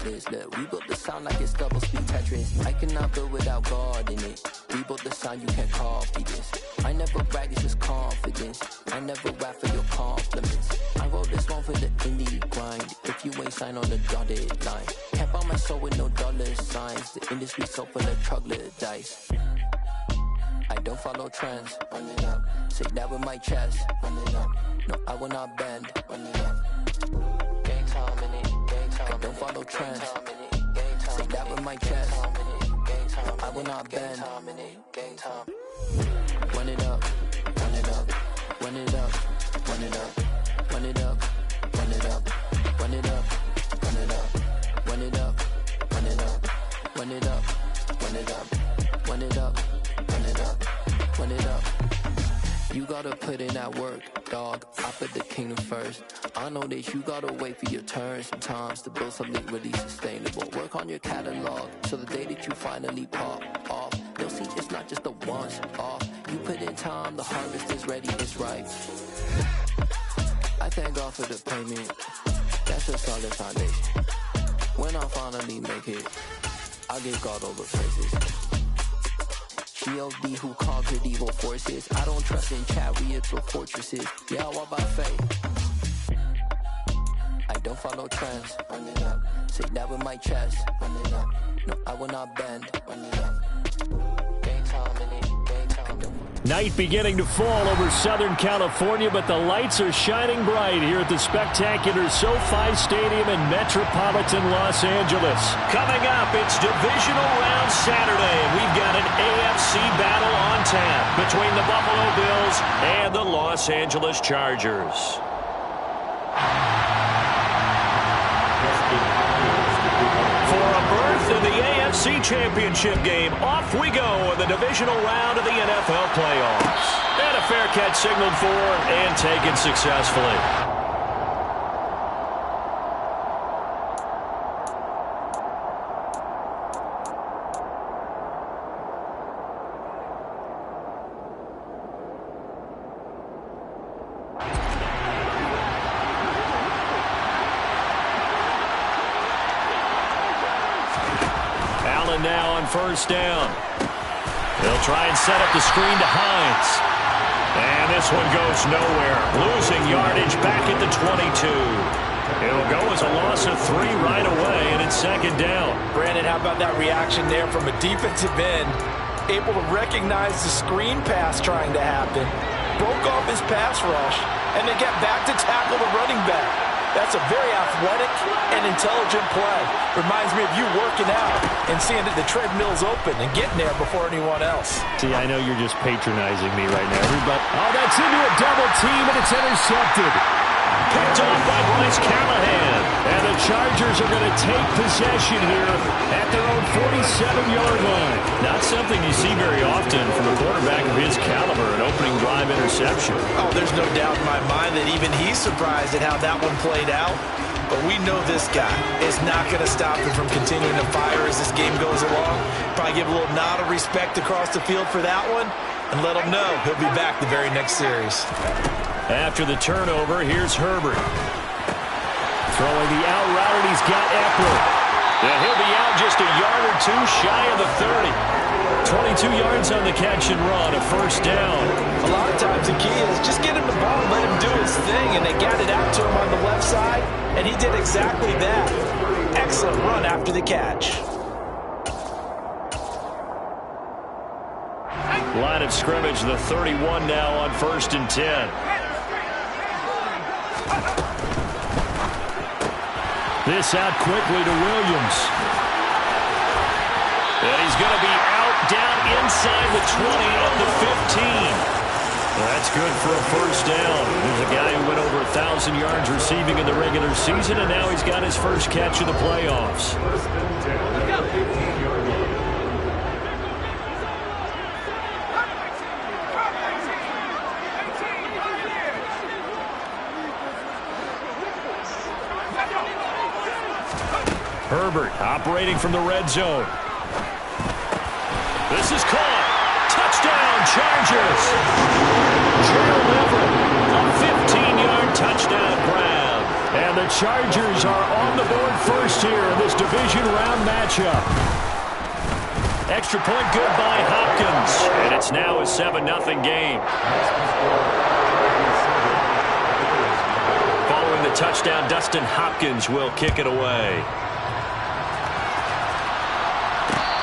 effortless. Look, we built the sound like it's double speed Tetris. I cannot build without God in it. We built the sound, you can't copy this. I never brag, it's just confidence. I never rap for your compliments. I wrote this one for the indie grind. If you ain't signed on the dotted line, can't buy my soul with no dollar signs. The industry so full of troglodytes. I don't follow trends. Run it up. Say that with my chest. Run it up. No, I will not bend. Run it up. Gang time in it. Gang time. I don't follow trends. Say that with my chest. No, I will not bend. Gang time. Run it up. Run it up. Run it up. Run it up. Run it up. Run it up. Run it up. Run it up. Run it up. Run it up. Run it up. Run it up. Run it up. Run it up. Run it up. You gotta put in that work, dog. I put the kingdom first. I know that you gotta wait for your turn sometimes to build something really sustainable. Work on your catalog so the day that you finally pop off, you'll see it's not just a once off. You put in time, the harvest is ready, it's ripe. I thank God for the payment. That's a solid foundation. When I finally make it, I'll give God all the praises. G.O.D. who conquered evil forces. I don't trust in chariots or fortresses. Yeah, I walk by faith. I don't follow trends. Run it up. Say that with my chest. Run it up. No, I will not bend. Run it up. Game time in it. Game time. Night beginning to fall over Southern California, but the lights are shining bright here at the spectacular SoFi Stadium in metropolitan Los Angeles. Coming up, it's Divisional Round Saturday, and we've got an AFC battle on tap between the Buffalo Bills and the Los Angeles Chargers. For a berth in the AFC Championship game, off we go in the divisional round of the NFL playoffs. And a fair catch signaled for and taken successfully. Now on first down. They'll try and set up the screen to Hines. And this one goes nowhere. Losing yardage back at the 22. It'll go as a loss of 3 right away, and it's second down. Brandon, how about that reaction there from a defensive end? Able to recognize the screen pass trying to happen. Broke off his pass rush, and then get back to tackle the running back. That's a very athletic and intelligent play. Reminds me of you working out and seeing that the treadmill's open and getting there before anyone else. See, I know you're just patronizing me right now. But oh, that's into a double team, and it's intercepted. Picked off by Bryce Callahan. And the Chargers are going to take possession here at their own 47-yard line. Not something you see very often from a quarterback of his caliber, an opening drive interception. Oh, there's no doubt in my mind that even he's surprised at how that one played out. But we know this guy is not going to stop him from continuing to fire as this game goes along. Probably give a little nod of respect across the field for that one and let him know he'll be back the very next series. After the turnover, here's Herbert. Throwing the out route, and he's got Eckler. And he'll be out just a yard or two shy of the 30. 22 yards on the catch and run, a first down. A lot of times the key is just get him the ball and let him do his thing, and they got it out to him on the left side, and he did exactly that. Excellent run after the catch. Line of scrimmage, the 31 now on 1st and 10. This out quickly to Williams. And he's going to be out down inside the 20 of the 15. That's good for a first down. There's a guy who went over 1,000 yards receiving in the regular season, and now he's got his first catch in the playoffs. Herbert operating from the red zone. This is caught. Touchdown, Chargers. Gerald Everett, a 15-yard touchdown grab. And the Chargers are on the board first here in this division round matchup. Extra point good by Hopkins. And it's now a 7-0 game. Following the touchdown, Dustin Hopkins will kick it away.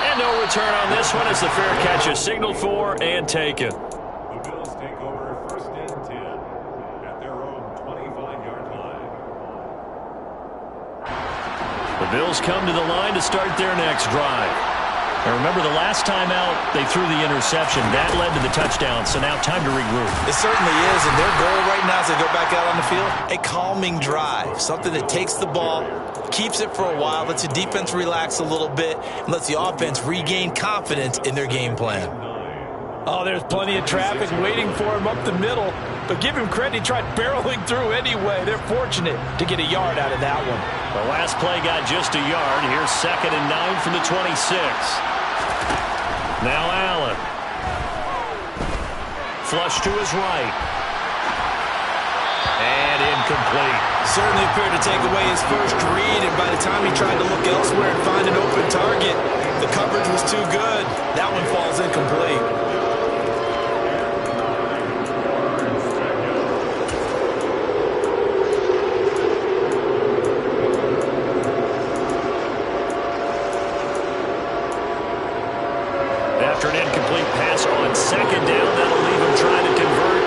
And no return on this one as the fair catch is signaled for and taken. The Bills take over 1st and 10 at their own 25-yard line. The Bills come to the line to start their next drive. And remember, the last time out, they threw the interception. That led to the touchdown, so now time to regroup. It certainly is, and their goal right now as they go back out on the field, a calming drive, something that takes the ball, keeps it for a while, lets the defense relax a little bit, and lets the offense regain confidence in their game plan. Oh, there's plenty of traffic waiting for him up the middle, but give him credit, he tried barreling through anyway. They're fortunate to get a yard out of that one. The last play got just a yard. Here's 2nd and 9 from the 26. Now Allen. Flush to his right. And incomplete. Certainly appeared to take away his first read, and by the time he tried to look elsewhere and find an open target, the coverage was too good. That one falls incomplete. After an incomplete pass on 2nd down, that'll leave him trying to convert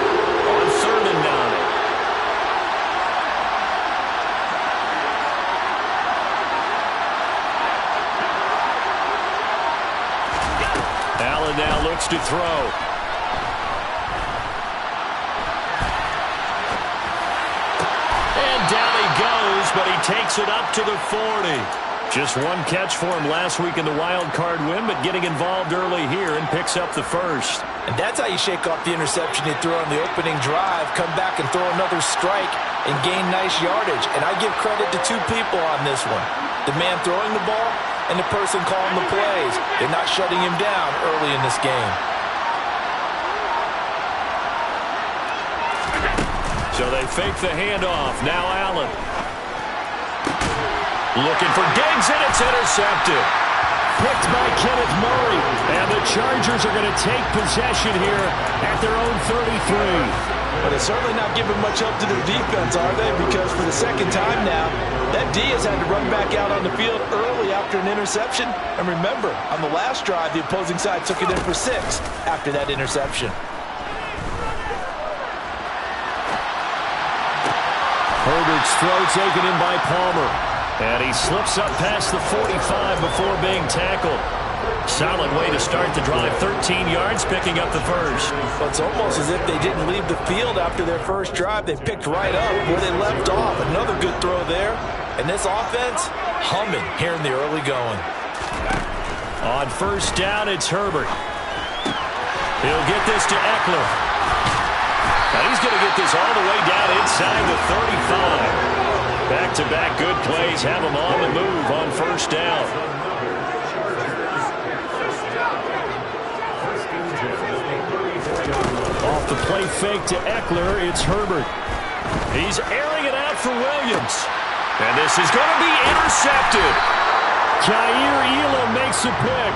on 3rd and 9. Allen now looks to throw. And down he goes, but he takes it up to the 40. Just one catch for him last week in the wild card win, but getting involved early here and picks up the first. And that's how you shake off the interception he threw on the opening drive, come back and throw another strike and gain nice yardage. And I give credit to two people on this one. The man throwing the ball and the person calling the plays. They're not shutting him down early in this game. So they fake the handoff. Now Allen. Looking for Diggs, and it's intercepted. Picked by Kenneth Murray. And the Chargers are going to take possession here at their own 33. But they're certainly not giving much help to their defense, are they? Because for the second time now, that D has had to run back out on the field early after an interception. And remember, on the last drive, the opposing side took it in for 6 after that interception. Herbert's throw taken in by Palmer. And he slips up past the 45 before being tackled. Solid way to start the drive. 13 yards, picking up the first. Well, it's almost as if they didn't leave the field after their first drive. They picked right up where they left off. Another good throw there. And this offense, humming here in the early going. On 1st down, it's Herbert. He'll get this to Eckler. Now he's going to get this all the way down inside the 35. Back-to-back good plays have him on the move on 1st down. Off the play fake to Eckler, it's Herbert. He's airing it out for Williams. And this is going to be intercepted. Jair Elam makes a pick.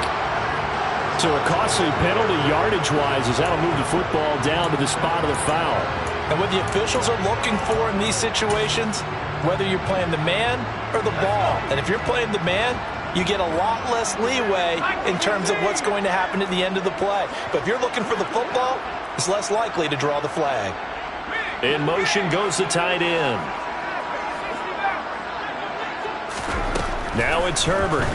So a costly penalty yardage-wise as that'll move the football down to the spot of the foul. And what the officials are looking for in these situations, whether you're playing the man or the ball. And if you're playing the man, you get a lot less leeway in terms of what's going to happen at the end of the play. But if you're looking for the football, it's less likely to draw the flag. In motion goes the tight end. Now it's Herbert.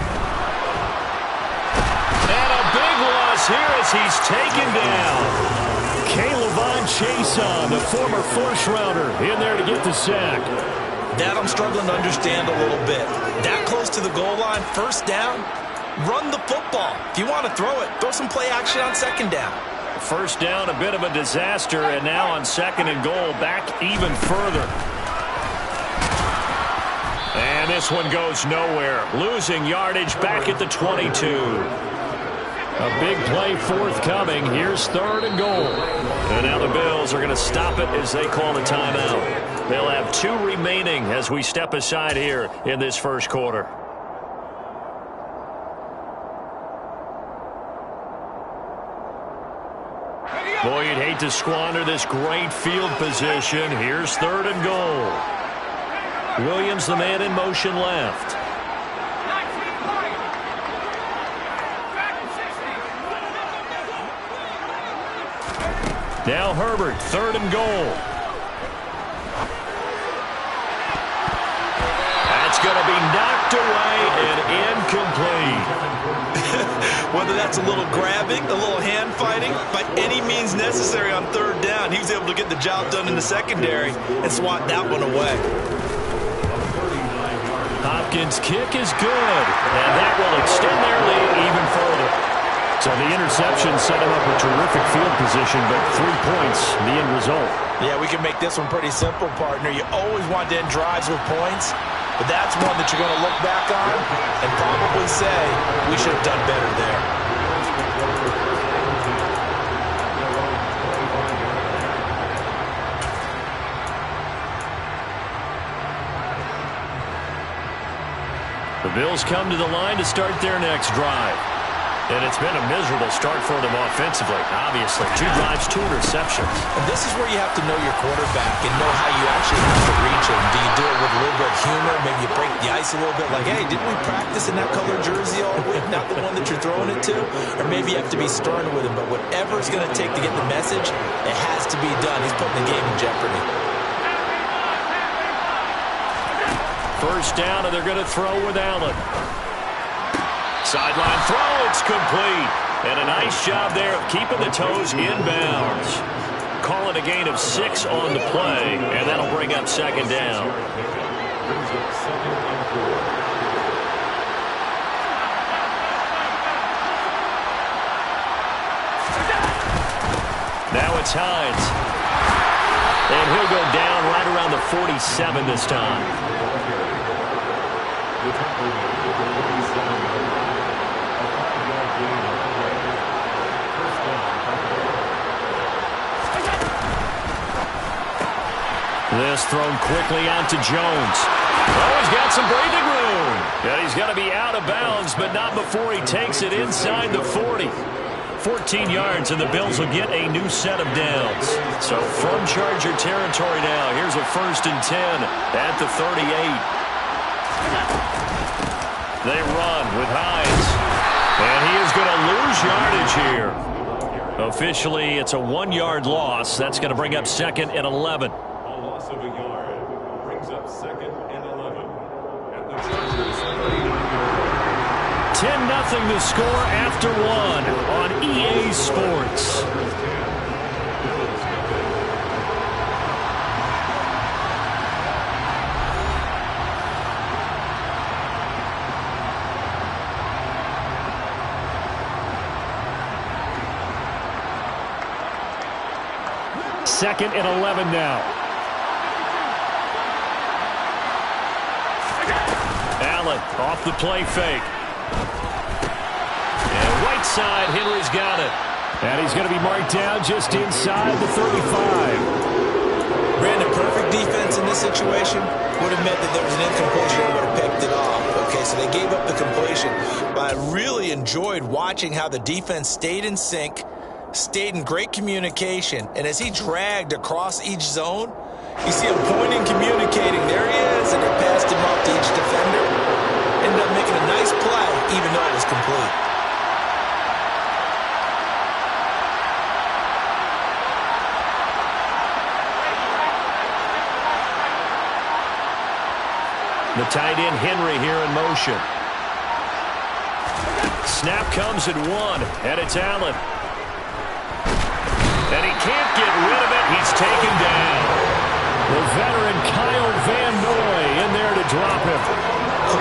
And a big loss here as he's taken down. K'Lavon Chason, the former first-rounder, in there to get the sack. That I'm struggling to understand a little bit. That close to the goal line, 1st down, run the football. If you want to throw it, throw some play action on 2nd down. 1st down, a bit of a disaster, and now on 2nd and goal, back even further. And this one goes nowhere. Losing yardage back at the 22. A big play forthcoming. Here's 3rd and goal. And now the Bills are going to stop it as they call a timeout. They'll have 2 remaining as we step aside here in this first quarter. Boy, you'd hate to squander this great field position. Here's 3rd and goal. Williams, the man in motion left. Now Herbert, 3rd and goal. That's going to be knocked away and incomplete. Whether that's a little grabbing, a little hand fighting, by any means necessary on 3rd down, he was able to get the job done in the secondary and swat that one away. Hopkins' kick is good, and that will extend their lead even further. So the interception set him up a terrific field position, but 3 points, the end result. Yeah, we can make this one pretty simple, partner. You always want to end drives with points, but that's one that you're going to look back on and probably say, we should have done better there. The Bills come to the line to start their next drive. And it's been a miserable start for them offensively, obviously. 2 drives, 2 interceptions. And this is where you have to know your quarterback and know how you actually have to reach him. Do you do it with a little bit of humor? Maybe you break the ice a little bit like, hey, didn't we practice in that color jersey all week? Not the one that you're throwing it to? Or maybe you have to be stern with him. But whatever it's going to take to get the message, it has to be done. He's putting the game in jeopardy. First down, and they're going to throw with Allen. Sideline throw, it's complete. And a nice job there of keeping the toes inbounds. Calling a gain of 6 on the play, and that'll bring up 2nd down. Now it's Hines. And he'll go down right around the 47 this time. This thrown quickly out to Jones. Oh, he's got some breathing room. And he's going to be out of bounds, but not before he takes it inside the 40. 14 yards, and the Bills will get a new set of downs. So from Charger territory now, here's a 1st and 10 at the 38. They run with Hines. And he is going to lose yardage here. Officially, it's a 1-yard loss. That's going to bring up 2nd and 11. Loss of a yard brings up 2nd and 11 at the Chargers 39-yard. 10-0 the score after 1 on EA Sports. Second and 11 now. Allen off the play fake. And right side, Henry's got it. And he's going to be marked down just inside the 35. Brandon, perfect defense in this situation would have meant that there was an incompletion and would have picked it off. Okay, so they gave up the completion. But I really enjoyed watching how the defense stayed in sync, stayed in great communication. And as he dragged across each zone, you see him pointing, communicating. There he is, and they passed him off to each defender. Ended up making a nice play, even though it was complete. The tight end Henry here in motion. Snap comes at 1, and it's Allen. And he can't get rid of it. He's taken down. The veteran Kyle Van Noy in there to drop him.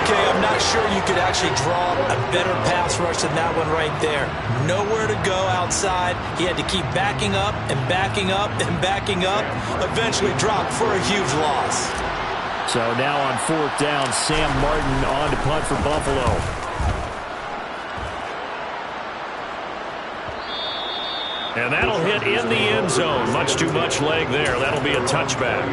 Okay, I'm not sure you could actually draw a better pass rush than that one right there. Nowhere to go outside. He had to keep backing up and backing up and backing up. Eventually dropped for a huge loss. So now on 4th down, Sam Martin on to punt for Buffalo. And that'll hit in the end zone. Much too much leg there. That'll be a touchback.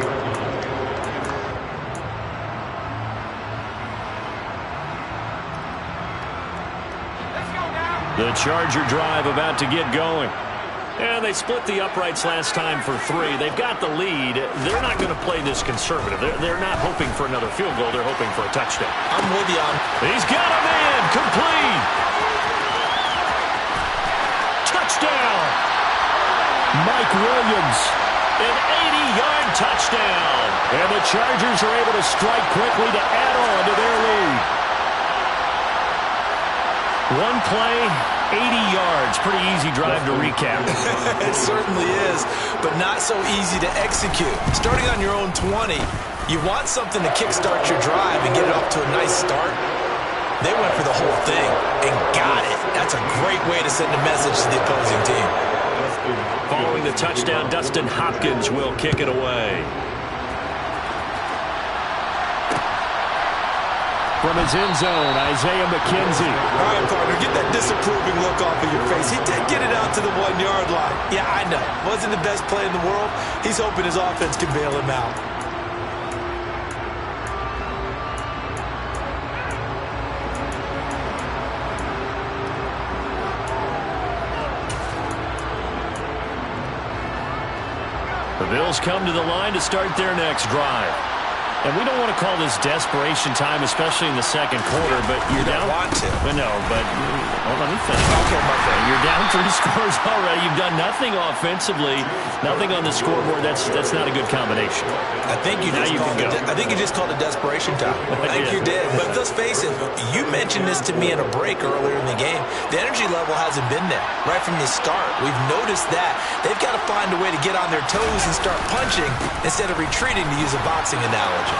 The Charger drive about to get going. And they split the uprights last time for 3. They've got the lead. They're not going to play this conservative. They're not hoping for another field goal. They're hoping for a touchdown. I'm with you on. He's got him in. Complete. Touchdown. Mike Williams. An 80-yard touchdown. And the Chargers are able to strike quickly to add on to their lead. One play, 80 yards. Pretty easy drive to recap. It certainly is, but not so easy to execute. Starting on your own 20, you want something to kickstart your drive and get it off to a nice start. They went for the whole thing and got it. That's a great way to send a message to the opposing team. Following the touchdown, Dustin Hopkins will kick it away. From his end zone, Isaiah McKenzie. All right, partner, get that disapproving look off of your face. He did get it out to the 1-yard line. Yeah, I know. Wasn't the best play in the world. He's hoping his offense can bail him out. The Bills come to the line to start their next drive. And we don't want to call this desperation time, especially in the second quarter, but you're down. You don't want to. But no, but well, let me finish. Okay, my friend. You're down 3 scores already. You've done nothing offensively, nothing on the scoreboard. That's not a good combination. I think you just called it desperation time. I think you did. But let's face it, you mentioned this to me in a break earlier in the game. The energy level hasn't been there right from the start. We've noticed that. They've got to find a way to get on their toes and start punching instead of retreating, to use a boxing analogy.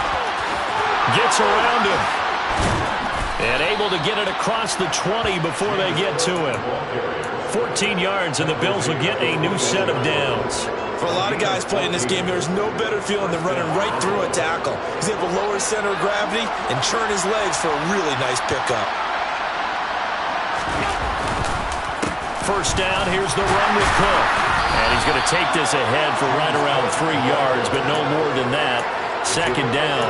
Gets around him. And able to get it across the 20 before they get to him. 14 yards, and the Bills will get a new set of downs. For a lot of guys playing this game, there's no better feeling than running right through a tackle. He's able to lower his center of gravity and churn his legs for a really nice pickup. First down, here's the run with Cook. And he's going to take this ahead for right around 3 yards, but no more than that. Second down.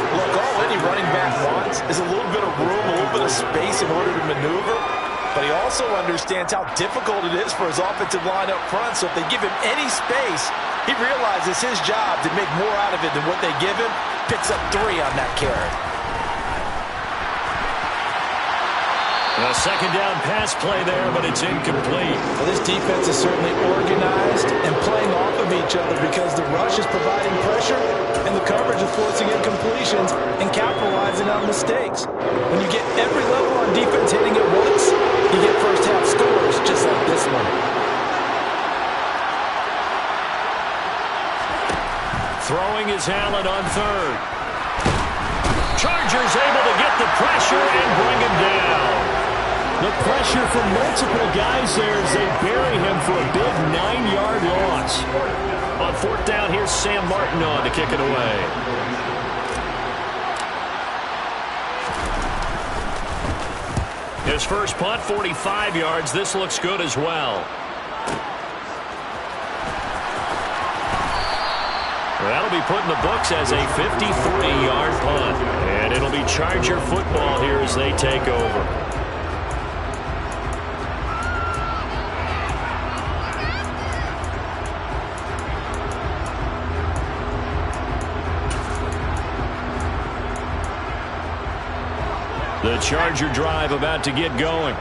Look, all any running back wants is a little bit of room, a little bit of space in order to maneuver. But he also understands how difficult it is for his offensive line up front. So if they give him any space, he realizes his job to make more out of it than what they give him. Picks up 3 on that carry. A second down pass play there, but it's incomplete. Well, this defense is certainly organized and playing off of each other because the rush is providing pressure and the coverage is forcing incompletions and capitalizing on mistakes. When you get every level on defense hitting at once, you get first half scores just like this one. Throwing is Allen on third. Chargers able to get the pressure and bring him down. The pressure from multiple guys there as they bury him for a big 9-yard loss. On fourth down, here's Sam Martin on to kick it away. His first punt, 45 yards. This looks good as well. That'll be put in the books as a 53-yard punt. And it'll be Charger football here as they take over. The Charger drive about to get going.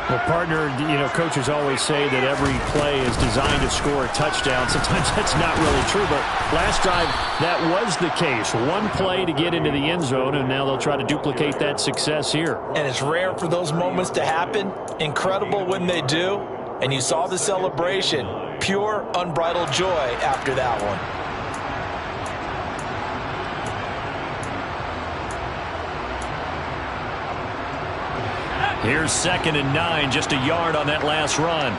Well, partner, coaches always say that every play is designed to score a touchdown. Sometimes that's not really true, but last drive, that was the case. One play to get into the end zone, and now they'll try to duplicate that success here. And it's rare for those moments to happen. Incredible when they do. And you saw the celebration. Pure, unbridled joy after that one. Here's 2nd and 9, just a yard on that last run.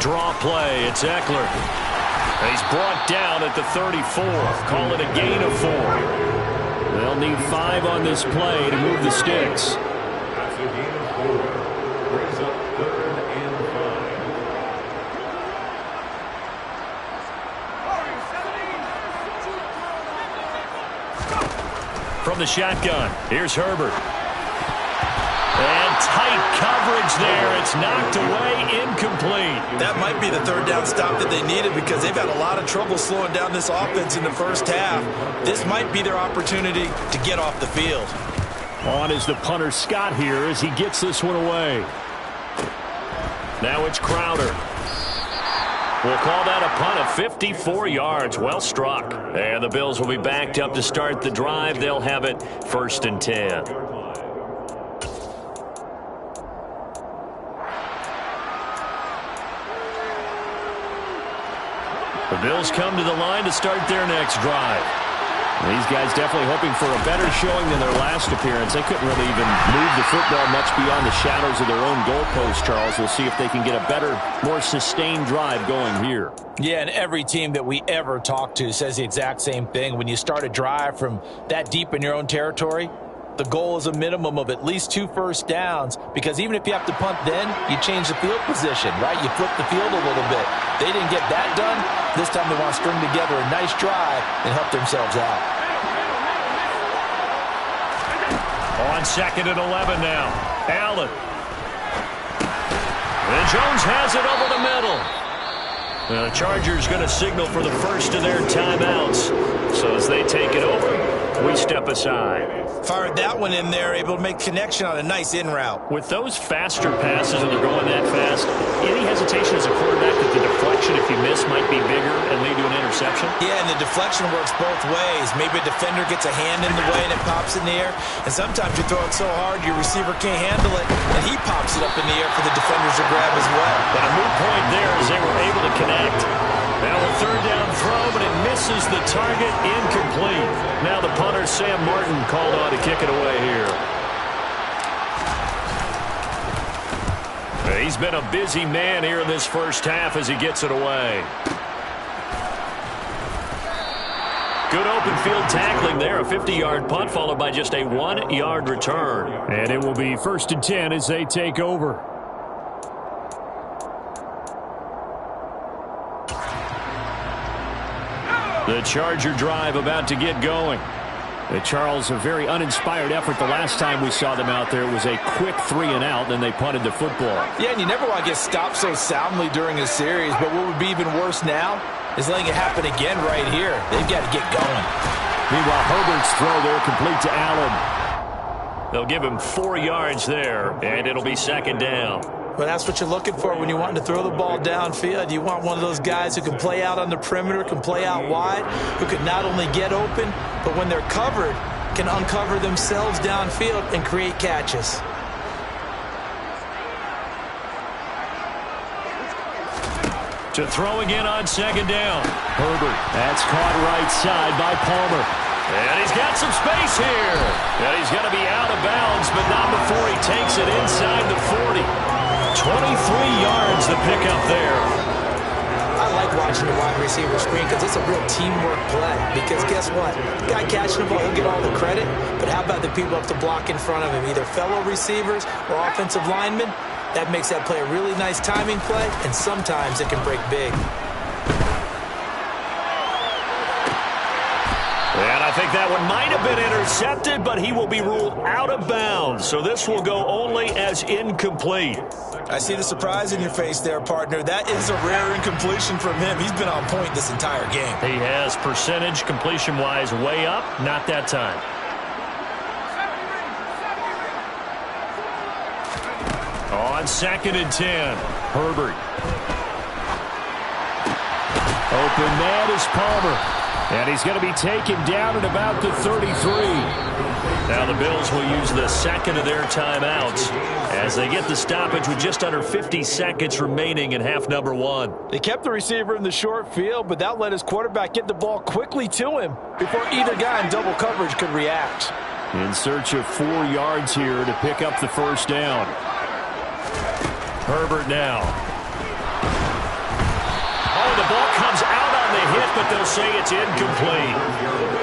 Draw play, it's Eckler. He's brought down at the 34. Call it a gain of 4. They'll need 5 on this play to move the sticks. That's a gain of 4. Brings up 3rd and 5. From the shotgun, here's Herbert. tight coverage there. It's knocked away, incomplete. That might be the third down stop that they needed because they've had a lot of trouble slowing down this offense in the first half. This might be their opportunity to get off the field. On is the punter Scott here as he gets this one away. Now it's Crowder. We'll call that a punt of 54 yards. Well struck. And the Bills will be backed up to start the drive. They'll have it 1st and 10. The Bills come to the line to start their next drive. These guys definitely hoping for a better showing than their last appearance. They couldn't really even move the football much beyond the shadows of their own goalpost, Charles. We'll see if they can get a better, more sustained drive going here. Yeah, and every team that we ever talk to says the exact same thing. When you start a drive from that deep in your own territory, the goal is a minimum of at least 2 first downs, because even if you have to punt then, you change the field position, right? You flip the field a little bit. They didn't get that done. This time they want to string together a nice drive and help themselves out. On 2nd and 11 now. Allen. And Jones has it over the middle. Now the Chargers going to signal for the first of their timeouts. So as they take it over, we step aside. Fired that one in there, able to make connection on a nice in route. With those faster passes and they're going that fast, any hesitation as a quarterback that the deflection, if you miss, might be bigger and lead to an interception? Yeah, and the deflection works both ways. Maybe a defender gets a hand in the way and it pops in the air. And sometimes you throw it so hard your receiver can't handle it, and he pops it up in the air for the defenders to grab as well. But a moot point there as they were able to connect. Now a 3rd down throw, but it misses the target, incomplete. Now the punter, Sam Martin, called on to kick it away here. He's been a busy man here in this first half as he gets it away. Good open field tackling there. A 50-yard punt followed by just a 1-yard return. And it will be 1st and 10 as they take over. The Charger drive about to get going. Charles, a very uninspired effort the last time we saw them out there. It was a quick 3 and out, then they punted the football. Yeah, and you never want to get stopped so soundly during a series, but what would be even worse now is letting it happen again right here. They've got to get going. Meanwhile, Herbert's throw there complete to Allen. They'll give him 4 yards there, and it'll be 2nd down. Well, that's what you're looking for when you want to throw the ball downfield. You want one of those guys who can play out on the perimeter, can play out wide, who can not only get open, but when they're covered, can uncover themselves downfield and create catches. To throw again on 2nd down. Herbert, that's caught right side by Palmer. And he's got some space here. And he's going to be out of bounds, but not before he takes it inside the 40. 23 yards to pick up there. I like watching the wide receiver screen because it's a real teamwork play. Because guess what? The guy catching the ball, he'll get all the credit. But how about the people up to block in front of him, either fellow receivers or offensive linemen? That makes that play a really nice timing play, and sometimes it can break big. And I think that one might have been intercepted, but he will be ruled out of bounds. So this will go only as incomplete. I see the surprise in your face there, partner. That is a rare incompletion from him. He's been on point this entire game. He has percentage completion-wise way up, not that time. On 2nd and 10, Herbert. Open man is Palmer. And he's going to be taken down at about the 33. Now the Bills will use the 2nd of their timeouts as they get the stoppage with just under 50 seconds remaining in half number 1. They kept the receiver in the short field, but that let his quarterback get the ball quickly to him before either guy in double coverage could react. In search of 4 yards here to pick up the 1st down. Herbert now. Oh, the ball comes out on the hit, but they'll say it's incomplete.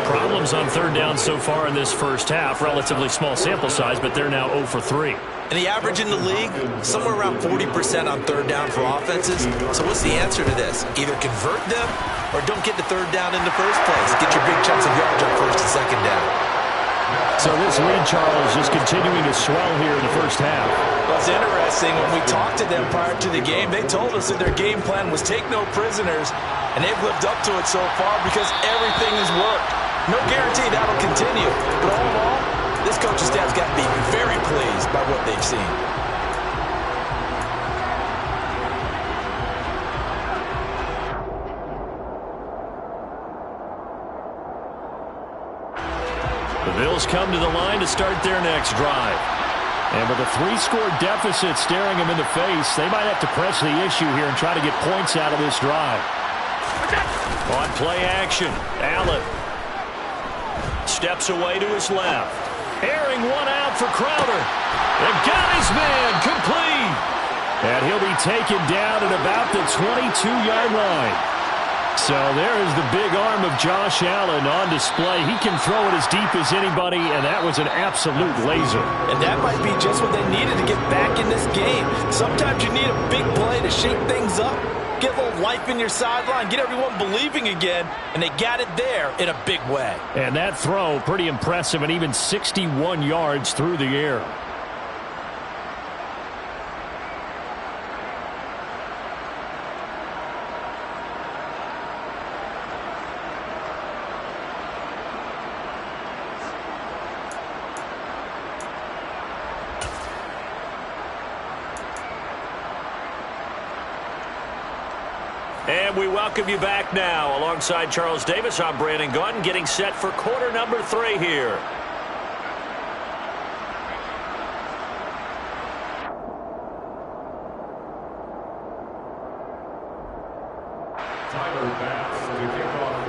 Problems on 3rd down so far in this first half. Relatively small sample size, but they're now 0 for 3. And the average in the league, somewhere around 40% on 3rd down for offenses. So what's the answer to this? Either convert them or don't get to 3rd down in the first place. Get your big chunks of yards on 1st and 2nd down. So this lead, Charles, is continuing to swell here in the first half. Well, it's interesting. When we talked to them prior to the game, they told us that their game plan was take no prisoners, and they've lived up to it so far because everything has worked. No guarantee that'll continue. But all in all, this coaching staff's got to be very pleased by what they've seen. The Bills come to the line to start their next drive. And with a 3-score deficit staring them in the face, they might have to press the issue here and try to get points out of this drive. On play action, Allen steps away to his left. Airing one out for Crowder. And got his man complete. And he'll be taken down at about the 22-yard line. So there is the big arm of Josh Allen on display. He can throw it as deep as anybody, and that was an absolute laser. And that might be just what they needed to get back in this game. Sometimes you need a big play to shake things up, get a little life in your sideline, get everyone believing again, and they got it there in a big way. And that throw, pretty impressive, and even 61 yards through the air. And we welcome you back now. Alongside Charles Davis, I'm Brandon Gaudin, getting set for quarter number 3 here. Tyler Bass to kick off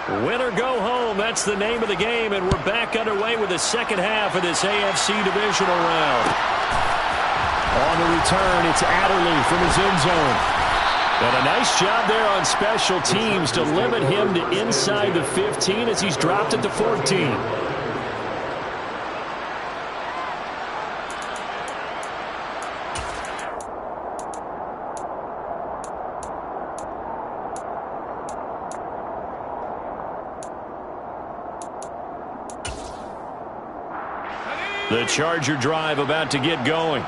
for Win or go home, that's the name of the game, and we're back underway with the second half of this AFC divisional round. On the return, it's Adderley from his end zone. And a nice job there on special teams to limit him to inside the 15 as he's dropped at the 14. The Charger drive about to get going.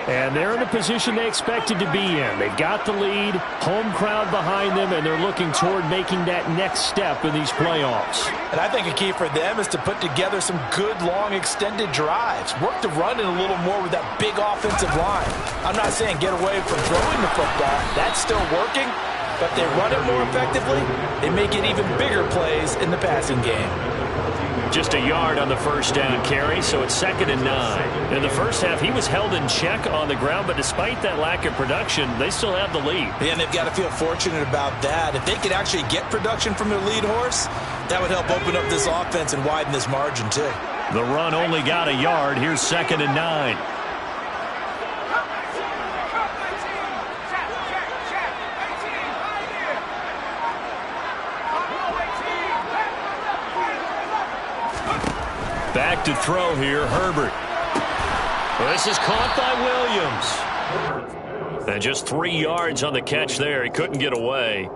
And they're in a position they expected to be in. They've got the lead, home crowd behind them, and they're looking toward making that next step in these playoffs. And I think a key for them is to put together some good, long, extended drives. Work the run in a little more with that big offensive line. I'm not saying get away from throwing the football. That's still working. But they run it more effectively, they make it even bigger plays in the passing game. Just a yard on the first down carry, so it's 2nd and 9. In the first half, he was held in check on the ground, but despite that lack of production, they still have the lead. And they've got to feel fortunate about that. If they could actually get production from their lead horse, that would help open up this offense and widen this margin too. The run only got a yard. Here's 2nd and 9. Back to throw here, Herbert. This is caught by Williams. And just 3 yards on the catch there. He couldn't get away.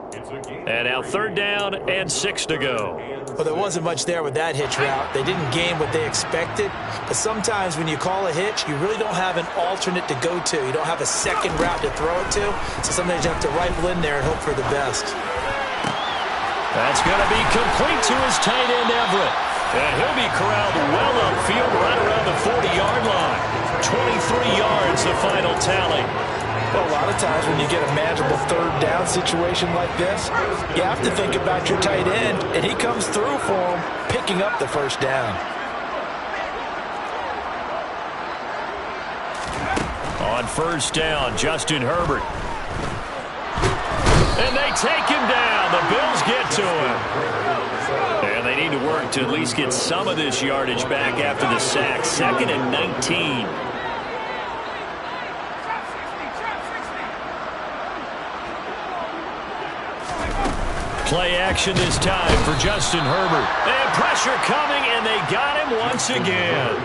And now 3rd down and 6 to go. Well, there wasn't much there with that hitch route. They didn't gain what they expected. But sometimes when you call a hitch, you really don't have an alternate to go to. You don't have a second route to throw it to. So sometimes you have to rifle in there and hope for the best. That's going to be complete to his tight end, Everett. And he'll be corralled well upfield right around the 40-yard line. 23 yards, the final tally. Well, a lot of times when you get a manageable 3rd down situation like this, you have to think about your tight end, and he comes through for him, picking up the 1st down. On 1st down, Justin Herbert. And they take him down. The Bills get to him. And they need to work to at least get some of this yardage back after the sack. 2nd and 19. Play action this time for Justin Herbert. And pressure coming, and they got him once again.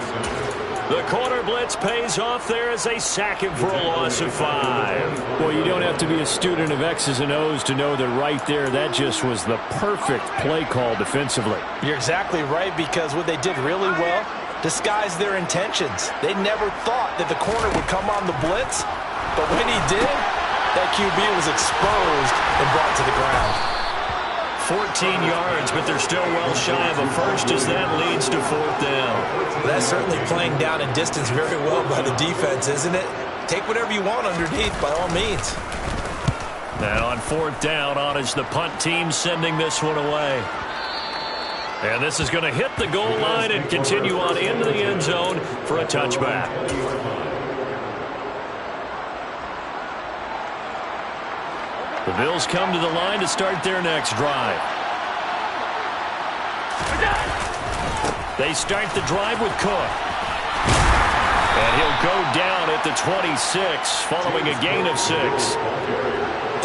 The corner blitz pays off there as they sack him for a loss of 5. Well, you don't have to be a student of X's and O's to know that right there, that just was the perfect play call defensively. You're exactly right, because what they did really well, disguised their intentions. They never thought that the corner would come on the blitz, but when he did, that QB was exposed and brought to the ground. 14 yards, but they're still well shy of a first as that leads to 4th down. That's certainly playing down in distance very well by the defense, isn't it? Take whatever you want underneath, by all means. Now on 4th down, on is the punt team sending this one away. And this is going to hit the goal line and continue on into the end zone for a touchback. The Bills come to the line to start their next drive. They start the drive with Cook. And he'll go down at the 26 following a gain of 6.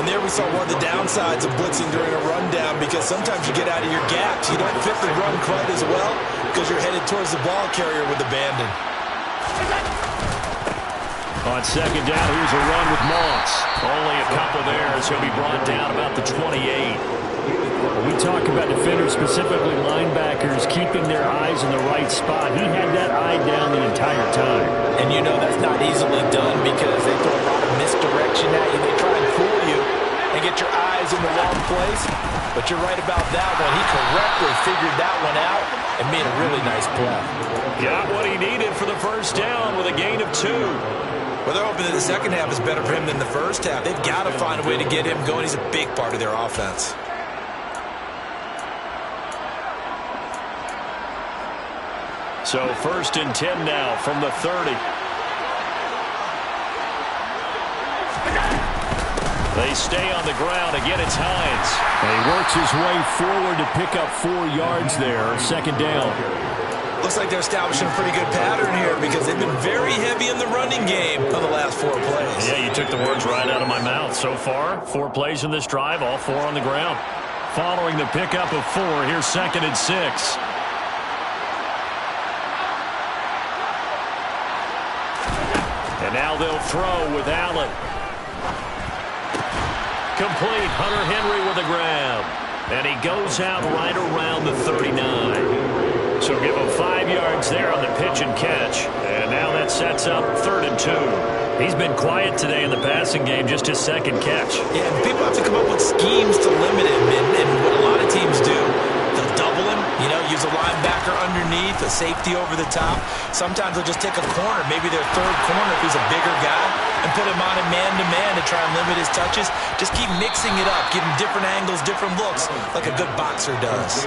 And there we saw one of the downsides of blitzing during a rundown, because sometimes you get out of your gaps. You don't fit the run quite as well because you're headed towards the ball carrier with abandon. On 2nd down, here's a run with Moss. Only a couple there as he'll be brought down about the 28. When we talk about defenders, specifically linebackers, keeping their eyes in the right spot, he had that eye down the entire time. And you know that's not easily done, because they throw a lot of misdirection at you. They try and fool you and get your eyes in the wrong place. But you're right about that one. He correctly figured that one out and made a really nice play. Got what he needed for the first down with a gain of 2. Well, they're hoping that the second half is better for him than the first half. They've got to find a way to get him going. He's a big part of their offense. So 1st and 10 now from the 30. They stay on the ground. Again, it's Hines. And he works his way forward to pick up 4 yards there. 2nd down. Looks like they're establishing a pretty good pattern here, because they've been very heavy in the running game for the last 4 plays. Yeah, you took the words right out of my mouth. So far, 4 plays in this drive, all 4 on the ground. Following the pickup of 4, here's 2nd and 6. And now they'll throw with Allen. Complete. Hunter Henry with a grab. And he goes out right around the 39. So give him 5 yards there on the pitch and catch. And now that sets up 3rd and 2. He's been quiet today in the passing game, just his 2nd catch. Yeah, people have to come up with schemes to limit him. And what a lot of teams do, they'll double him, use a linebacker underneath, a safety over the top. Sometimes they'll just take a corner, maybe their 3rd corner if he's a bigger guy, and put him on a man-to-man to try and limit his touches. Just keep mixing it up, give him different angles, different looks, like a good boxer does.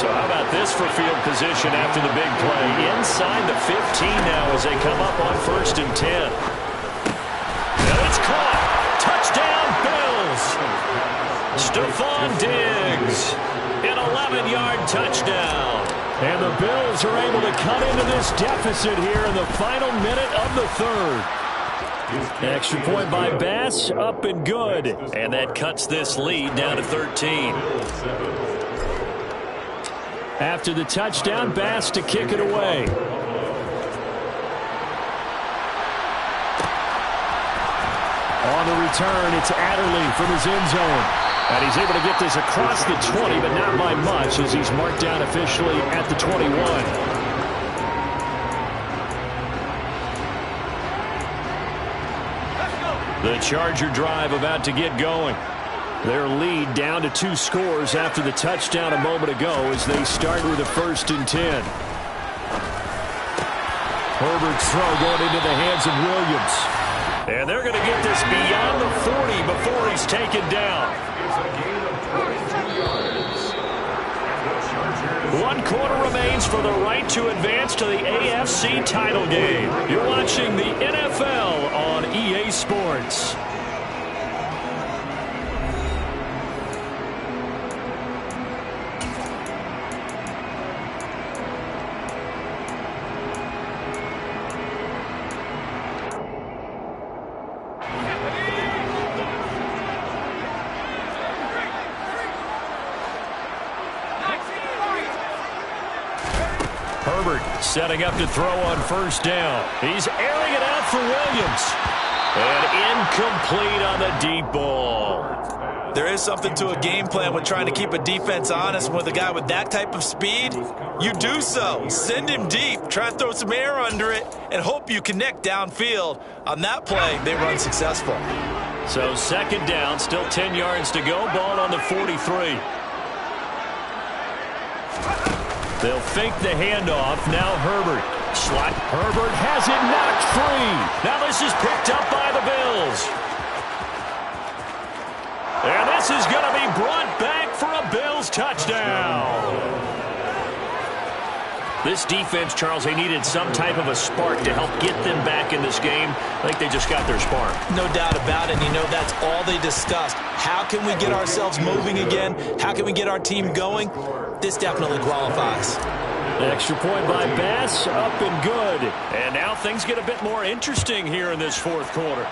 So how about this for field position after the big play? Inside the 15 now as they come up on 1st and 10. And it's caught. Touchdown, Bills. Stephon Diggs. An 11-yard touchdown. And the Bills are able to cut into this deficit here in the final minute of the 3rd. Extra point by Bass, up and good. And that cuts this lead down to 13. After the touchdown, Bass to kick it away. On the return, it's Adderley from his end zone. And he's able to get this across the 20, but not by much, as he's marked down officially at the 21. The Charger drive about to get going. Their lead down to 2 scores after the touchdown a moment ago as they start with a 1st and 10. Herbert's throw going into the hands of Williams. And they're going to get this beyond the 40 before he's taken down. 1 quarter remains for the right to advance to the AFC title game. You're watching the NFL on EA Sports. Herbert setting up to throw on first down. He's airing it out for Williams. And incomplete on the deep ball. There is something to a game plan with trying to keep a defense honest. With a guy with that type of speed, you do so. Send him deep, try and throw some air under it, and hope you connect downfield. On that play, they run successful. So second down, still 10 yards to go. Ball on the 43. They'll fake the handoff. Now Herbert. Slot. Herbert has it knocked free. Now this is picked up by the Bills. And this is going to be brought back for a Bills touchdown. This defense, Charles, they needed some type of a spark to help get them back in this game. I think they just got their spark. No doubt about it. You know, that's all they discussed. How can we get ourselves moving again? How can we get our team going? This definitely qualifies. Extra point by Bass, up and good. And now things get a bit more interesting here in this fourth quarter.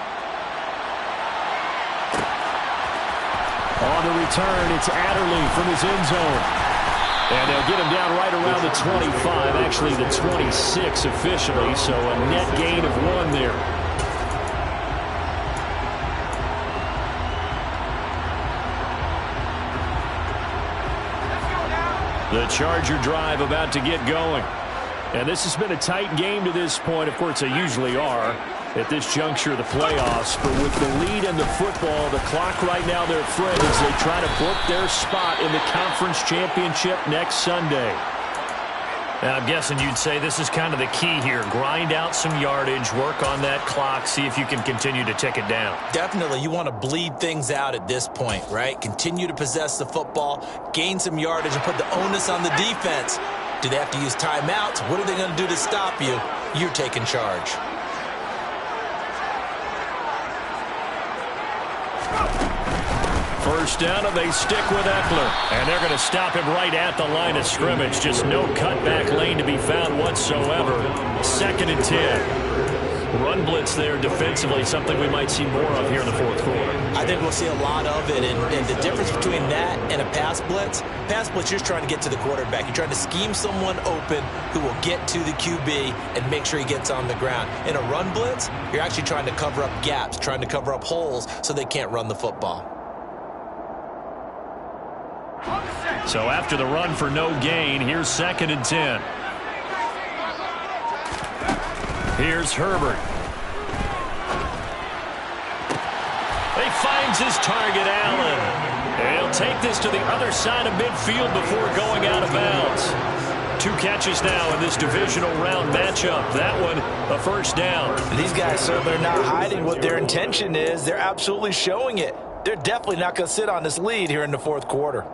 On the return, it's Adderley from his end zone. And they'll get him down right around the 25, actually the 26 officially, so a net gain of 1 there. The Charger drive about to get going. And this has been a tight game to this point. Of course, they usually are at this juncture of the playoffs. But with the lead in the football, the clock right now, their friend, as they try to book their spot in the conference championship next Sunday. And I'm guessing you'd say this is kind of the key here. Grind out some yardage, work on that clock, see if you can continue to tick it down. Definitely. You want to bleed things out at this point, right? Continue to possess the football, gain some yardage, and put the onus on the defense. Do they have to use timeouts? What are they going to do to stop you? You're taking charge. First down, and they stick with Eckler. And they're going to stop him right at the line of scrimmage. Just no cutback lane to be found whatsoever. 2nd and 10. Run blitz there defensively, something we might see more of here in the fourth quarter. I think we'll see a lot of it. And the difference between that and a pass blitz, you're just trying to get to the quarterback. You're trying to scheme someone open who will get to the QB and make sure he gets on the ground. In a run blitz, you're actually trying to cover up gaps, trying to cover up holes so they can't run the football. So after the run for no gain, here's 2nd and 10. Here's Herbert. He finds his target, Allen. And he'll take this to the other side of midfield before going out of bounds. 2 catches now in this divisional round matchup. That one, a first down. These guys certainly are not hiding what their intention is. They're absolutely showing it. They're definitely not going to sit on this lead here in the fourth quarter.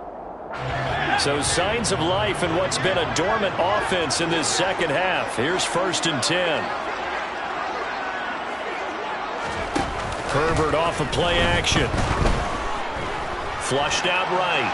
So signs of life in what's been a dormant offense in this second half. Here's 1st and 10. Herbert off of play action. Flushed out right.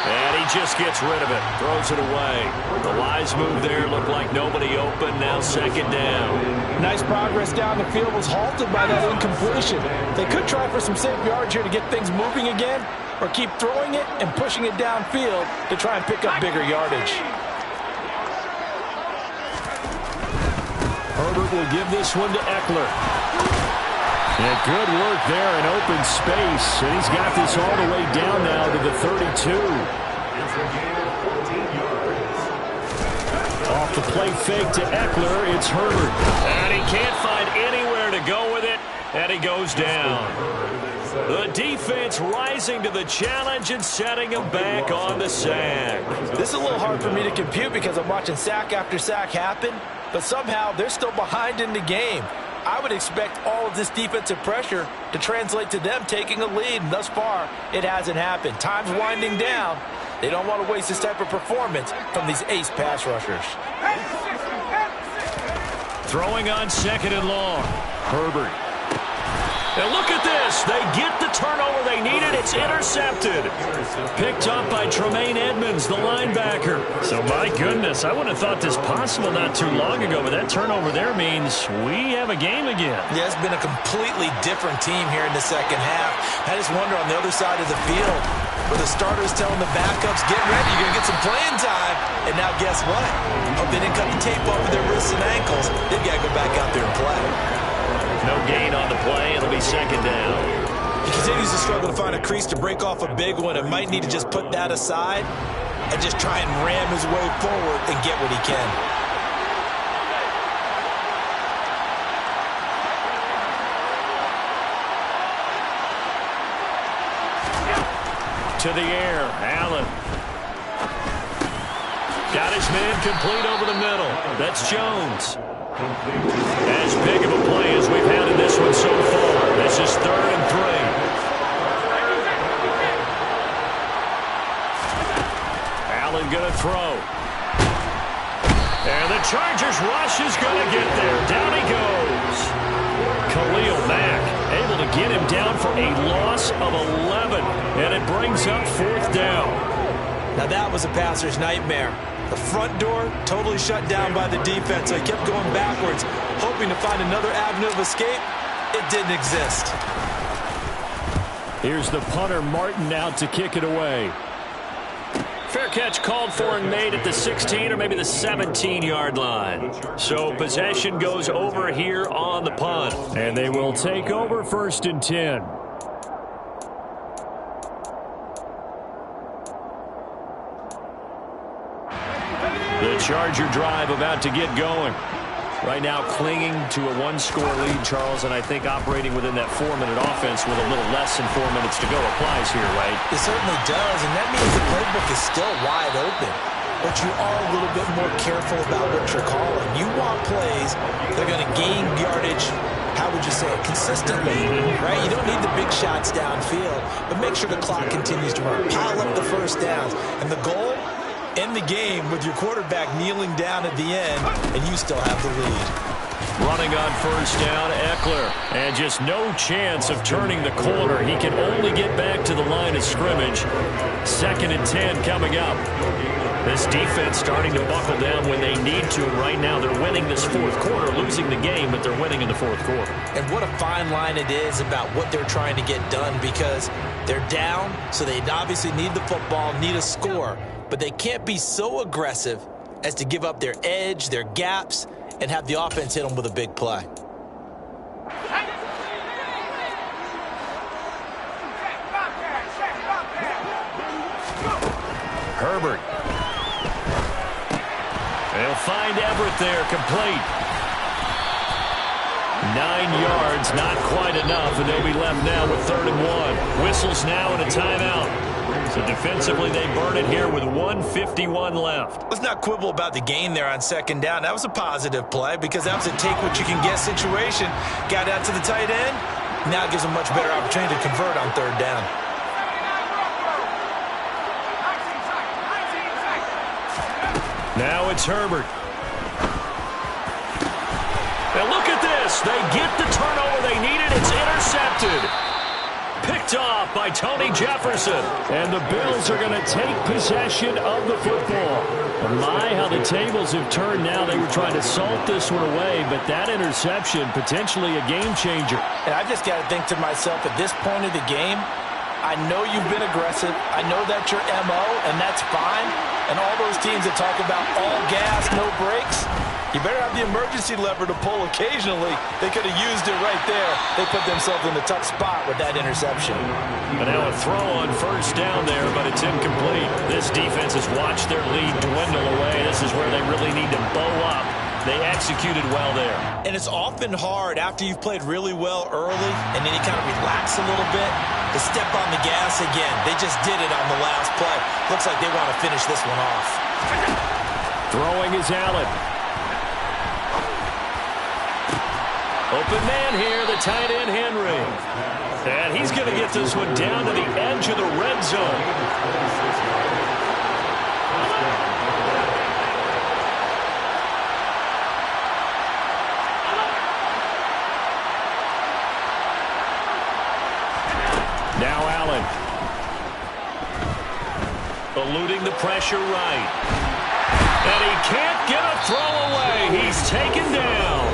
And he just gets rid of it. Throws it away. The Lions move there. Looked like nobody open. Now 2nd down. Nice progress down the field was halted by that incompletion. They could try for some safe yards here to get things moving again, or keep throwing it and pushing it downfield to try and pick up bigger yardage. Herbert will give this one to Eckler. Yeah, good work there in open space. And he's got this all the way down now to the 32. Off the play fake to Eckler, it's Herbert. And he can't find anywhere to go with it, and he goes down. The defense rising to the challenge and setting him back on the sack. This is a little hard for me to compute because I'm watching sack after sack happen, but somehow they're still behind in the game. I would expect all of this defensive pressure to translate to them taking a lead, and thus far, it hasn't happened. Time's winding down. They don't want to waste this type of performance from these ace pass rushers. Throwing on 2nd and long. Herbert. And look at this. They get the turnover they needed. It's intercepted. Picked up by Tremaine Edmonds, the linebacker. So, my goodness, I wouldn't have thought this possible not too long ago, but that turnover there means we have a game again. Yeah, it's been a completely different team here in the second half. I just wonder on the other side of the field, where the starters telling the backups, get ready, you're going to get some playing time. And now guess what? Oh, they didn't cut the tape off of their wrists and ankles. They've got to go back out there and play. No gain on the play. It'll be second down. He continues to struggle to find a crease to break off a big one and might need to just put that aside and just try and ram his way forward and get what he can. To the air, Allen. Got his man complete over the middle. That's Jones. As big of a play as we've had in this one so far. This is 3rd and 3. Allen going to throw. And the Chargers rush is going to get there. Down he goes. Khalil Mack able to get him down for a loss of 11. And it brings up 4th down. Now that was a passer's nightmare. The front door totally shut down by the defense, so he kept going backwards, hoping to find another avenue of escape. It didn't exist. Here's the punter, Martin, out to kick it away. Fair catch called for and made at the 16 or maybe the 17-yard line. So possession goes over here on the punt. And they will take over 1st and 10. The Charger drive about to get going. Right now clinging to a 1-score lead, Charles, and I think operating within that 4-minute offense with a little less than 4 minutes to go applies here, right? It certainly does, and that means the playbook is still wide open. But you are a little bit more careful about what you're calling. You want plays that are going to gain yardage, how would you say it, consistently, right? You don't need the big shots downfield, but make sure the clock continues to run. Pile up the first downs, and the goal, end the game with your quarterback kneeling down at the end, and you still have the lead. Running on 1st down, Eckler. And just no chance of turning the corner. He can only get back to the line of scrimmage. 2nd and 10 coming up. This defense starting to buckle down when they need to, and right now they're winning this 4th quarter, losing the game, but they're winning in the 4th quarter. And what a fine line it is about what they're trying to get done, because they're down, so they obviously need the football, need a score. But they can't be so aggressive as to give up their edge, their gaps, and have the offense hit them with a big play. Herbert. They'll find Everett there, complete. 9 yards, not quite enough, and they'll be left now with 3rd and 1. Whistles now and a timeout. So defensively, they burn it here with 1:51 left. Let's not quibble about the gain there on 2nd down. That was a positive play because that was a take-what-you-can-get situation. Got out to the tight end. Now gives them much better opportunity to convert on 3rd down. Now it's Herbert. Now look at this. They get the turnover they needed. It's intercepted. Picked off by Tony Jefferson. And the Bills are going to take possession of the football. My, how the tables have turned now. They were trying to salt this one away, but that interception, potentially a game changer. And I just got to think to myself, at this point of the game, I know you've been aggressive. I know that's your MO, and that's fine. And all those teams that talk about all gas, no brakes, you better have the emergency lever to pull occasionally. They could have used it right there. They put themselves in a tough spot with that interception. But now a throw on 1st down there, but it's incomplete. This defense has watched their lead dwindle away. This is where they really need to bow up. They executed well there. And it's often hard after you've played really well early and then you kind of relax a little bit to step on the gas again. They just did it on the last play. Looks like they want to finish this one off. Throwing is Allen. Open man here, the tight end, Henry. And he's going to get this one down to the edge of the red zone. eluding the pressure right. And he can't get a throw away. He's taken down.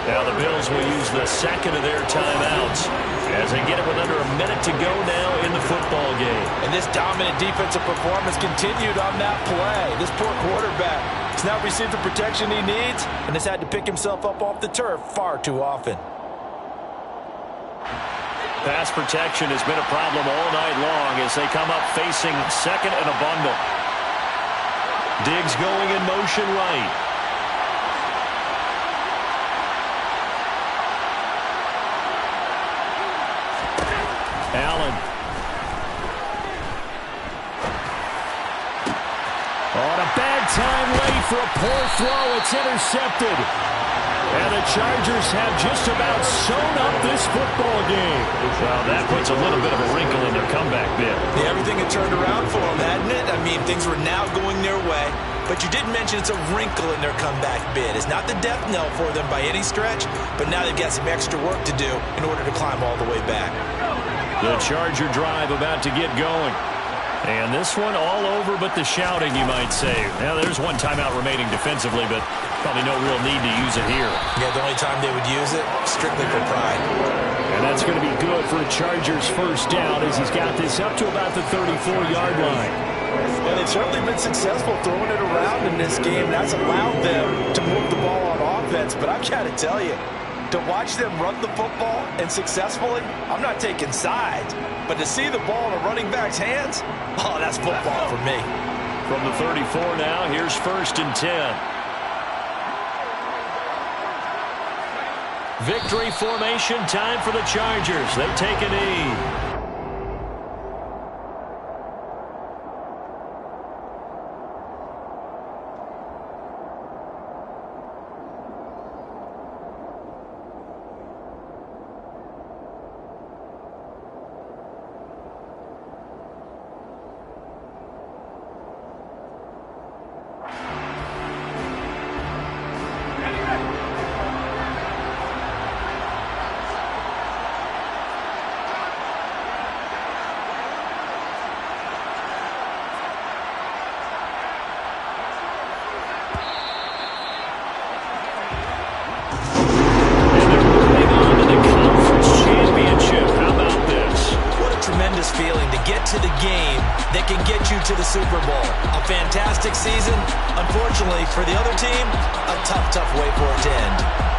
Now the Bills will use the second of their timeouts as they get it with under a minute to go now in the football game. And this dominant defensive performance continued on that play. This poor quarterback has not received the protection he needs and has had to pick himself up off the turf far too often. Pass protection has been a problem all night long as they come up facing second and a bundle. Diggs going in motion right. Allen. On a bad time late for a poor throw. It's intercepted. And the Chargers have just about sewn up this football game. Well, that puts a little bit of a wrinkle in their comeback bid. Yeah, everything had turned around for them, hadn't it? I mean, things were now going their way. But you did mention it's a wrinkle in their comeback bid. It's not the death knell for them by any stretch, but now they've got some extra work to do in order to climb all the way back. The Charger drive about to get going. And this one all over but the shouting, you might say. Now, there's one timeout remaining defensively, but probably no real need to use it here. Yeah, the only time they would use it, strictly for pride. And that's going to be good for a Chargers first down as he's got this up to about the 34-yard line. And they've certainly been successful throwing it around in this game. That's allowed them to move the ball on offense. But I've got to tell you, to watch them run the football and successfully, I'm not taking sides. But to see the ball in a running back's hands, oh, that's football for me. From the 34 now, here's 1st and 10. Victory formation time for the Chargers. They take a knee. Feeling to get to the game that can get you to the Super Bowl. A fantastic season. Unfortunately for the other team, a tough way for it to end.